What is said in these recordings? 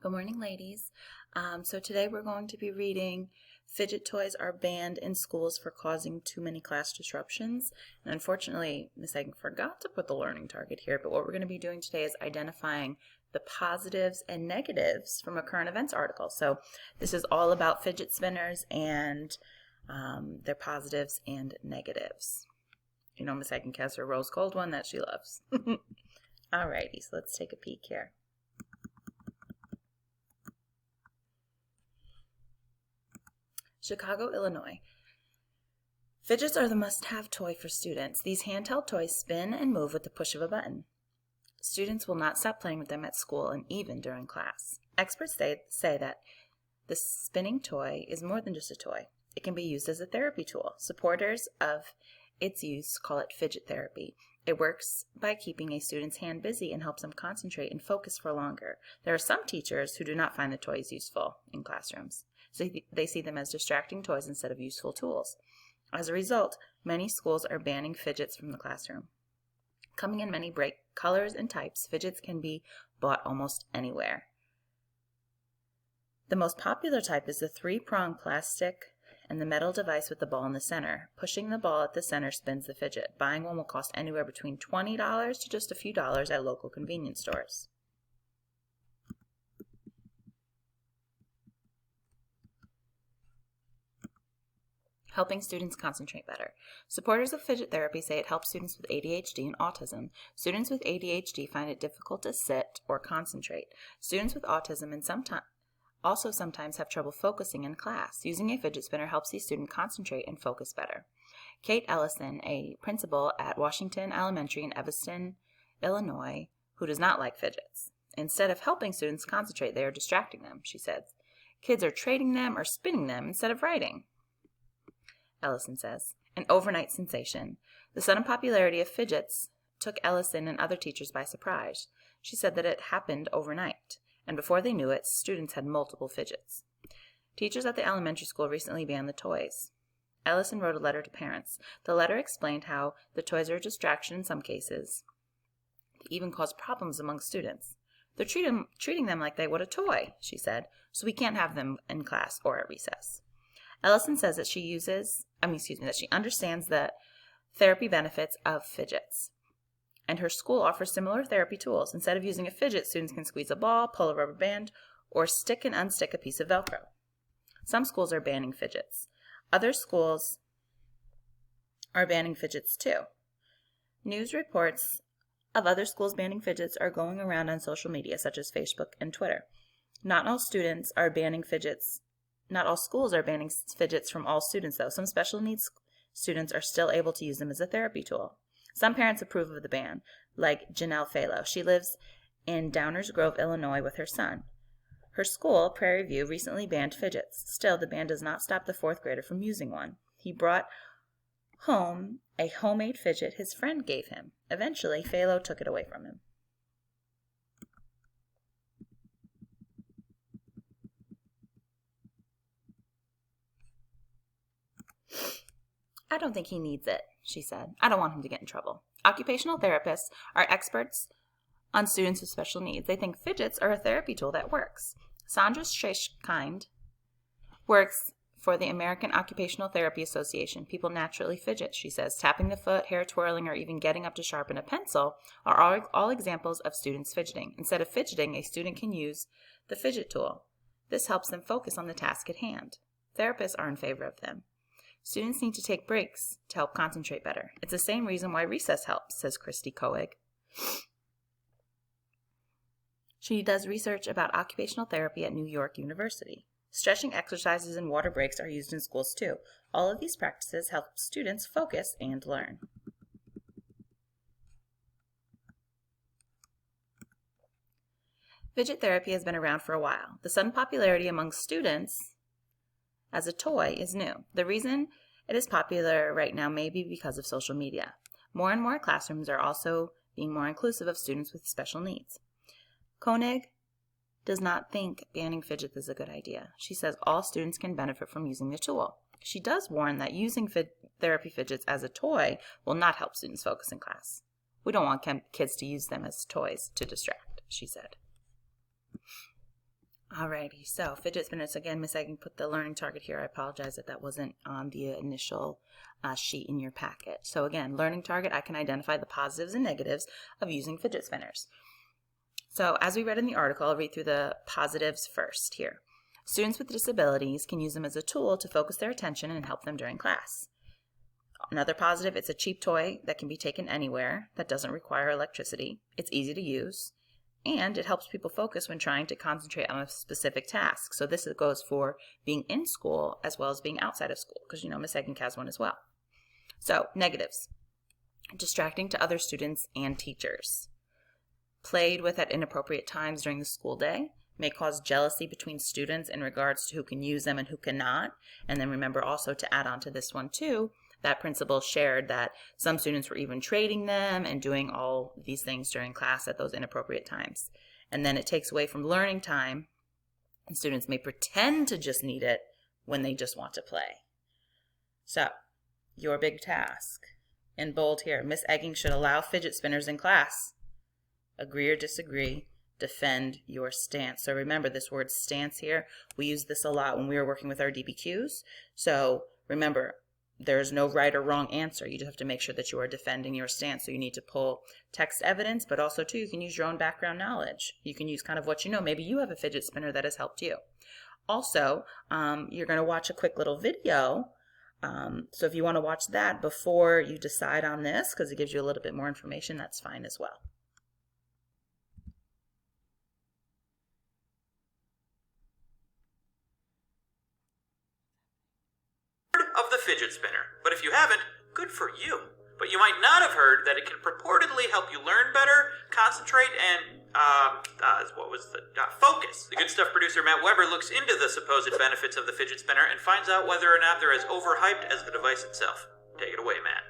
Good morning, ladies. So today we're going to be reading Fidget Toys Are Banned in Schools for Causing Too Many Class Disruptions. And unfortunately, Miss Egg forgot to put the learning target here, but what we're going to be doing today is identifying the positives and negatives from a current events article. So this is all about fidget spinners and their positives and negatives. You know, Miss Egg has her rose gold one that she loves. Alrighty, so let's take a peek here. Chicago, Illinois. Fidgets are the must-have toy for students. These handheld toys spin and move with the push of a button. Students will not stop playing with them at school and even during class. Experts say that the spinning toy is more than just a toy. It can be used as a therapy tool. Supporters of its use call it Fidget Therapy. It works by keeping a student's hand busy and helps them concentrate and focus for longer. There are some teachers who do not find the toys useful in classrooms, so they see them as distracting toys instead of useful tools. As a result, many schools are banning fidgets from the classroom. Coming in many bright colors and types, fidgets can be bought almost anywhere. The most popular type is the three-pronged plastic and the metal device with the ball in the center. Pushing the ball at the center spins the fidget. Buying one will cost anywhere between $20 to just a few dollars at local convenience stores. Helping students concentrate better. Supporters of fidget therapy say it helps students with ADHD and autism. Students with ADHD find it difficult to sit or concentrate. Students with autism and sometimes have trouble focusing in class. Using a fidget spinner helps the student concentrate and focus better. Kate Ellison, a principal at Washington Elementary in Evanston, Illinois, who does not like fidgets. Instead of helping students concentrate, they are distracting them, she says. Kids are trading them or spinning them instead of writing. Ellison says, an overnight sensation. The sudden popularity of fidgets took Ellison and other teachers by surprise. She said that it happened overnight, and before they knew it, students had multiple fidgets. Teachers at the elementary school recently banned the toys. Ellison wrote a letter to parents. The letter explained how the toys are a distraction in some cases. They even cause problems among students. They're treating them like they would a toy, she said, so we can't have them in class or at recess. Ellison says that she understands the therapy benefits of fidgets, and her school offers similar therapy tools. Instead of using a fidget, students can squeeze a ball, pull a rubber band, or stick and unstick a piece of Velcro. Some schools are banning fidgets. Other schools are banning fidgets too. News reports of other schools banning fidgets are going around on social media, such as Facebook and Twitter. Not all schools are banning fidgets from all students, though. Some special needs students are still able to use them as a therapy tool. Some parents approve of the ban, like Janelle Phalo. She lives in Downers Grove, Illinois with her son. Her school, Prairie View, recently banned fidgets. Still, the ban does not stop the fourth grader from using one. He brought home a homemade fidget his friend gave him. Eventually, Phalo took it away from him. I don't think he needs it, she said. I don't want him to get in trouble. Occupational therapists are experts on students with special needs. They think fidgets are a therapy tool that works. Sandra Schreiskind works for the American Occupational Therapy Association. People naturally fidget, she says. Tapping the foot, hair twirling, or even getting up to sharpen a pencil are all examples of students fidgeting. Instead of fidgeting, a student can use the fidget tool. This helps them focus on the task at hand. Therapists are in favor of them. Students need to take breaks to help concentrate better. It's the same reason why recess helps, says Christy Coig. She does research about occupational therapy at New York University. Stretching exercises and water breaks are used in schools too. All of these practices help students focus and learn. Fidget therapy has been around for a while. The sudden popularity among students as a toy is new. The reason it is popular right now may be because of social media. More and more classrooms are also being more inclusive of students with special needs. Koenig does not think banning fidgets is a good idea. She says all students can benefit from using the tool. She does warn that using therapy fidgets as a toy will not help students focus in class. We don't want kids to use them as toys to distract, she said. Alrighty, so fidget spinners, again, Miss Egan put the learning target here. I apologize that wasn't on the initial sheet in your packet. So again, learning target, I can identify the positives and negatives of using fidget spinners. So as we read in the article, I'll read through the positives first here. Students with disabilities can use them as a tool to focus their attention and help them during class. Another positive, it's a cheap toy that can be taken anywhere, that doesn't require electricity. It's easy to use, and it helps people focus when trying to concentrate on a specific task. So this goes for being in school as well as being outside of school, because Miss Egan has one as well. So negatives, distracting to other students and teachers. Played with at inappropriate times during the school day, may cause jealousy between students in regards to who can use them and who cannot. And then remember also to add on to this one too, that principal shared that some students were even trading them and doing all these things during class at those inappropriate times. And then it takes away from learning time, and students may pretend to just need it when they just want to play. So, your big task. In bold here, Miss Egging should allow fidget spinners in class. Agree or disagree, defend your stance. So remember this word stance here. We use this a lot when we were working with our DBQs. So remember, there's no right or wrong answer. You just have to make sure that you are defending your stance. So you need to pull text evidence, but also too, you can use your own background knowledge. You can use kind of what you know. Maybe you have a fidget spinner that has helped you. Also, you're going to watch a quick little video. So if you want to watch that before you decide on this, because it gives you a little bit more information, that's fine as well. Of the fidget spinner, but if you haven't, good for you. But you might not have heard that it can purportedly help you learn better, concentrate, and focus. The Good Stuff producer Matt Weber looks into the supposed benefits of the fidget spinner and finds out whether or not they're as overhyped as the device itself. Take it away, Matt.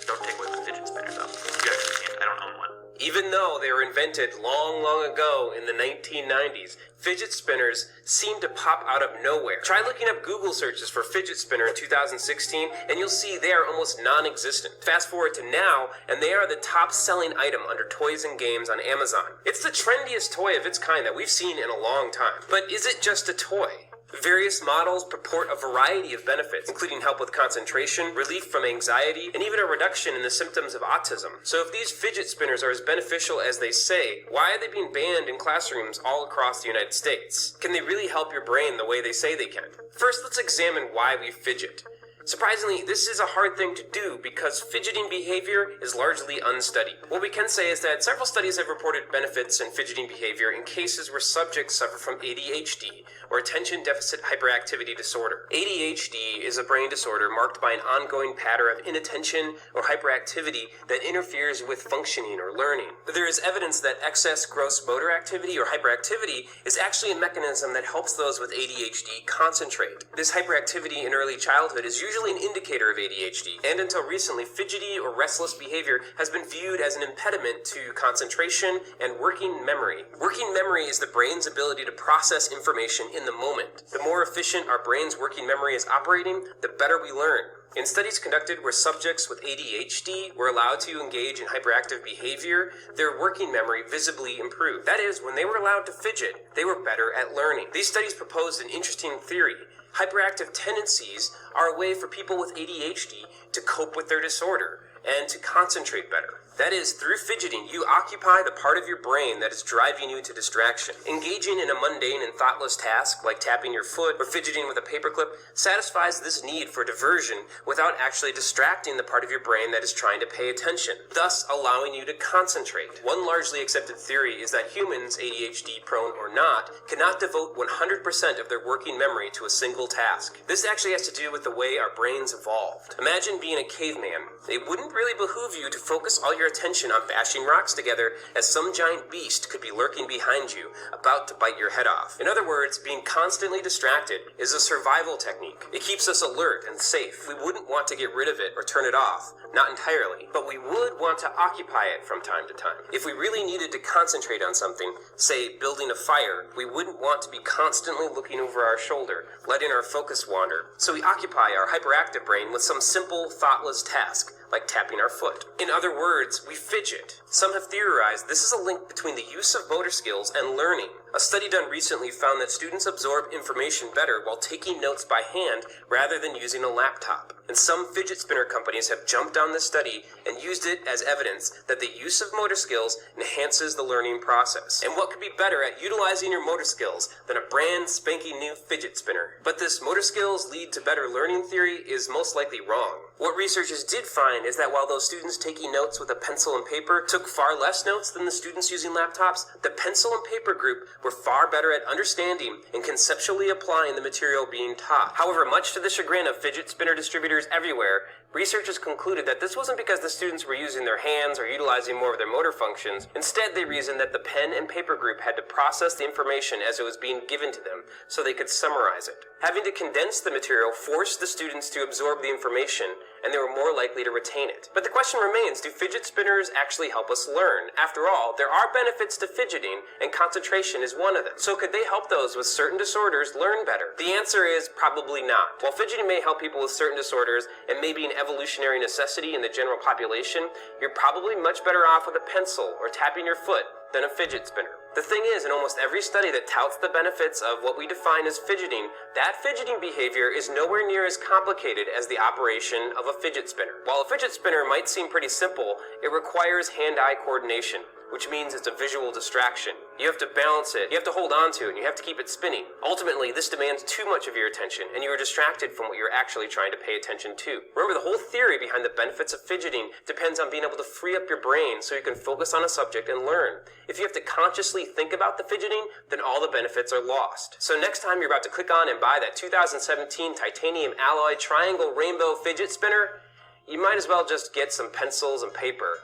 Don't take away my fidget spinner, though. You actually can't. I don't own one. Even though they were invented long, long ago in the 1990s, fidget spinners seem to pop out of nowhere. Try looking up Google searches for fidget spinner in 2016, and you'll see they are almost non-existent. Fast forward to now, and they are the top-selling item under toys and games on Amazon. It's the trendiest toy of its kind that we've seen in a long time. But is it just a toy? Various models purport a variety of benefits, including help with concentration, relief from anxiety, and even a reduction in the symptoms of autism. So if these fidget spinners are as beneficial as they say, why are they being banned in classrooms all across the United States? Can they really help your brain the way they say they can? First, let's examine why we fidget. Surprisingly, this is a hard thing to do because fidgeting behavior is largely unstudied. What we can say is that several studies have reported benefits in fidgeting behavior in cases where subjects suffer from ADHD, or attention deficit hyperactivity disorder. ADHD is a brain disorder marked by an ongoing pattern of inattention or hyperactivity that interferes with functioning or learning. There is evidence that excess gross motor activity or hyperactivity is actually a mechanism that helps those with ADHD concentrate. This hyperactivity in early childhood is usually an indicator of ADHD, and until recently, fidgety or restless behavior has been viewed as an impediment to concentration and working memory. Working memory is the brain's ability to process information in the moment. The more efficient our brain's working memory is operating, the better we learn. In studies conducted where subjects with ADHD were allowed to engage in hyperactive behavior, their working memory visibly improved. That is, when they were allowed to fidget, they were better at learning. These studies proposed an interesting theory. Hyperactive tendencies are a way for people with ADHD to cope with their disorder and to concentrate better. That is, through fidgeting, you occupy the part of your brain that is driving you to distraction. Engaging in a mundane and thoughtless task, like tapping your foot or fidgeting with a paperclip, satisfies this need for diversion without actually distracting the part of your brain that is trying to pay attention, thus allowing you to concentrate. One largely accepted theory is that humans, ADHD prone or not, cannot devote 100% of their working memory to a single task. This actually has to do with the way our brains evolved. Imagine being a caveman. It wouldn't really behoove you to focus all your attention on bashing rocks together, as some giant beast could be lurking behind you, about to bite your head off. In other words, being constantly distracted is a survival technique. It keeps us alert and safe. We wouldn't want to get rid of it or turn it off, not entirely, but we would want to occupy it from time to time. If we really needed to concentrate on something, say building a fire, we wouldn't want to be constantly looking over our shoulder, letting our focus wander. So we occupy our hyperactive brain with some simple, thoughtless task, like tapping our foot. In other words, words, we fidget. Some have theorized this is a link between the use of motor skills and learning. A study done recently found that students absorb information better while taking notes by hand rather than using a laptop. And some fidget spinner companies have jumped on this study and used it as evidence that the use of motor skills enhances the learning process. And what could be better at utilizing your motor skills than a brand spanking new fidget spinner? But this motor skills lead to better learning theory is most likely wrong. What researchers did find is that while those students taking notes with a pencil and paper took far less notes than the students using laptops, the pencil and paper group were far better at understanding and conceptually applying the material being taught. However, much to the chagrin of fidget spinner distributors everywhere, researchers concluded that this wasn't because the students were using their hands or utilizing more of their motor functions. Instead, they reasoned that the pen and paper group had to process the information as it was being given to them so they could summarize it. Having to condense the material forced the students to absorb the information, and they were more likely to retain it. But the question remains, do fidget spinners actually help us learn? After all, there are benefits to fidgeting, and concentration is one of them. So could they help those with certain disorders learn better? The answer is probably not. While fidgeting may help people with certain disorders and may be an evolutionary necessity in the general population, you're probably much better off with a pencil or tapping your foot than a fidget spinner. The thing is, in almost every study that touts the benefits of what we define as fidgeting, that fidgeting behavior is nowhere near as complicated as the operation of a fidget spinner. While a fidget spinner might seem pretty simple, it requires hand-eye coordination, which means it's a visual distraction. You have to balance it, you have to hold on to it, and you have to keep it spinning. Ultimately, this demands too much of your attention, and you are distracted from what you're actually trying to pay attention to. Remember, the whole theory behind the benefits of fidgeting depends on being able to free up your brain so you can focus on a subject and learn. If you have to consciously think about the fidgeting, then all the benefits are lost. So next time you're about to click on and buy that 2017 titanium alloy triangle rainbow fidget spinner, you might as well just get some pencils and paper,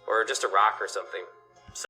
or just a rock or something.